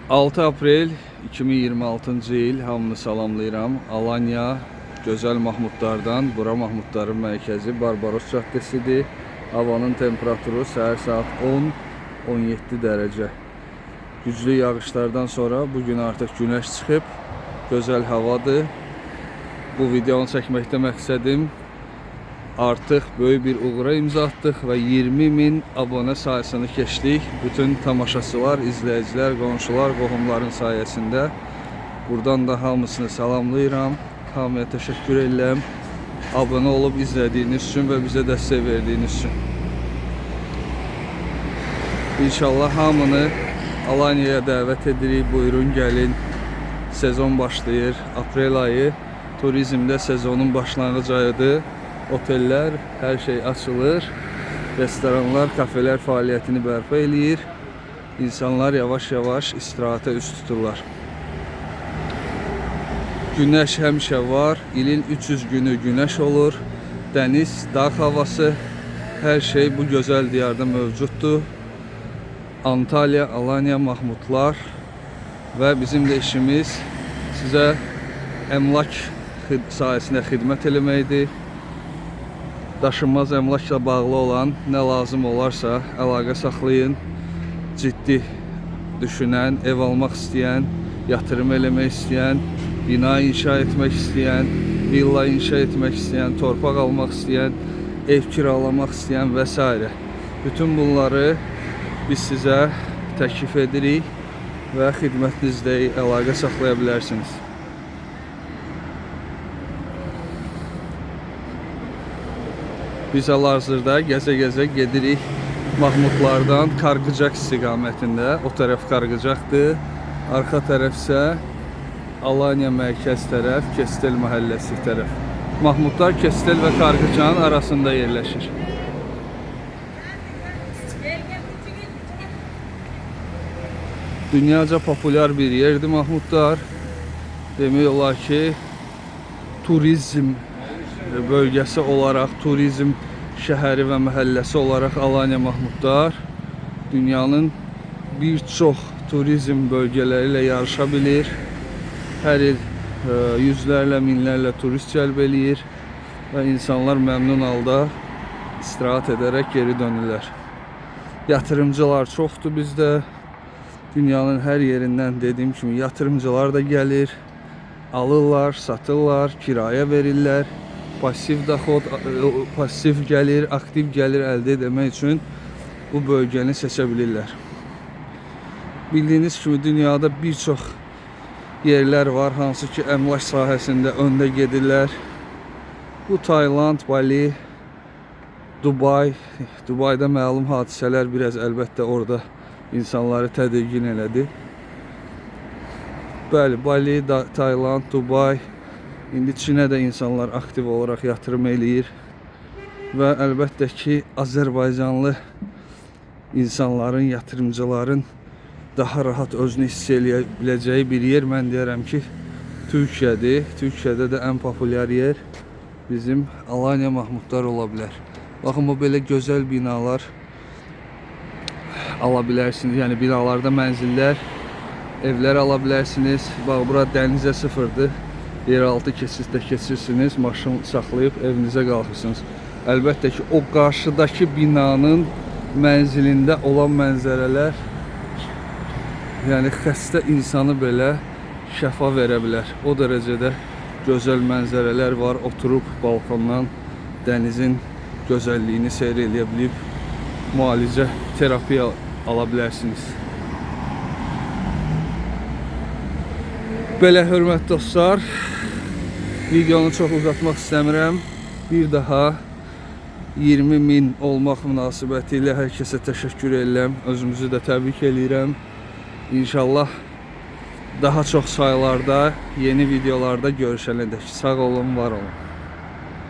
6 aprel 2026-cı il hamını salamlayıram. Alanya Gözəl Mahmudlardan, bura Mahmudların mərkəzi Barbaros caddəsidir. Havanın temperaturu səhər saat 10-17 dərəcə. Güclü yağışlardan sonra bugün artıq güneş çıxıb, gözəl havadır. Bu videonu çəkməkdə məqsədim artıq böyük bir uğura imza atdıq və 20.000 abone sayısını keçdik. Bütün tamaşaçılar, izləyicilər, qonşular, qohumların sayəsində. Buradan da hamısını salamlayıram. Hamıya təşəkkür edirəm. Abone olub izlədiyiniz üçün və bizə dəstək verdiyiniz üçün. İnşallah hamını Alanya'ya dəvət edirik. Buyurun gəlin. Sezon başlayır. Aprel ayı turizmdə sezonun başlanğıc ayıdır. Oteller, her şey açılır. Restoranlar, kafeler fəaliyyətini bərpa eləyir. İnsanlar yavaş-yavaş istirahata üst tuturlar. Güneş həmişə var. İlin 300 günü güneş olur. Dəniz, dağ havası, her şey bu gözəl diyarda mövcuddur. Antalya, Alanya, Mahmudlar və bizim də işimiz sizə əmlak sayəsində xidmət eləməkdir. Daşınmaz əmlakla bağlı olan nə lazım olarsa əlaqə saxlayın. Ciddi düşünən, ev almaq istəyən, yatırım eləmək istəyən, bina inşa etmək istəyən, villa inşa etmək istəyən, torpaq almaq istəyən, ev kiralamaq istəyən və s. Bütün bunları biz sizə təklif edirik və xidmətinizdə əlaqə saxlaya bilərsiniz. Biz hal-hazırda gəzə-gəzə gedirik Mahmudlardan Kargıcak istiqamətində. O tərəf Kargıcakdır. Arxa tərəf isə Alanya mərkəz tərəf, Kestel məhəlləsi tərəf. Mahmudlar Kestel və Kargıcak'ın arasında yerləşir. Dünyaca populyar bir yerdir Mahmudlar. Demək olar ki, turizm bölgəsi olaraq, turizm şəhəri və məhəlləsi olaraq Alanya Mahmudlar dünyanın bir çox turizm bölgələri ilə yarışa bilir. Hər il yüzlərlə, minlərlə turist cəlb eləyir və insanlar məmnun halda istirahat edərək geri dönürlər. Yatırımcılar çoxdur bizdə. Dünyanın hər yerindən dediyim kimi yatırımcılar da gəlir, alırlar, satırlar, kiraya verirlər. Pasif daxil, pasif gəlir, aktiv gəlir əldə etmək üçün bu bölgəni seçə bilirlər. Bildiyiniz kimi dünyada bir çox yerlər var, hansı ki əmlak sahəsində öndə gedirlər. Bu Tayland, Bali, Dubai. Dubayda məlum hadisələr biraz əlbəttə orada insanları tədirgin elədi. Bəli, Bali, Tayland, Dubai. İndi Çinə də insanlar aktiv olaraq yatırım eləyir və əlbəttə ki Azərbaycanlı insanların, yatırımcıların daha rahat özünü hiss eləyə biləcəyi bir yer mən deyərəm ki Türkiyədir. Türkiyədə də ən populyar yer bizim Alanya Mahmudlar ola bilər. Baxın, bu belə gözəl binalar ala bilərsiniz. Yəni binalarda mənzillər, evlər ala bilərsiniz. Bax, bura dənizə sıfırdır. Yeraltı keçiddə keçirsiniz, maşın saxlayıb evinizə qalxırsınız. Əlbəttə ki, o qarşıdakı binanın mənzilində olan mənzərələr, yəni xəstə insanı belə şəfa verə bilər. O dərəcədə gözəl mənzərələr var. Oturub balkondan dənizin gözəlliyini seyr eləyə bilib müalicə, terapiya ala bilərsiniz. Belə hörmətli dostlar, videonu çox uzatmaq istəmirəm. Bir daha 20.000 olmaq münasibəti ilə hər kəsə təşəkkür edirəm. Özümüzü də təbrik edirəm. İnşallah daha çox sayılarda, yeni videolarda görüşənədək. Sağ olun, var olun.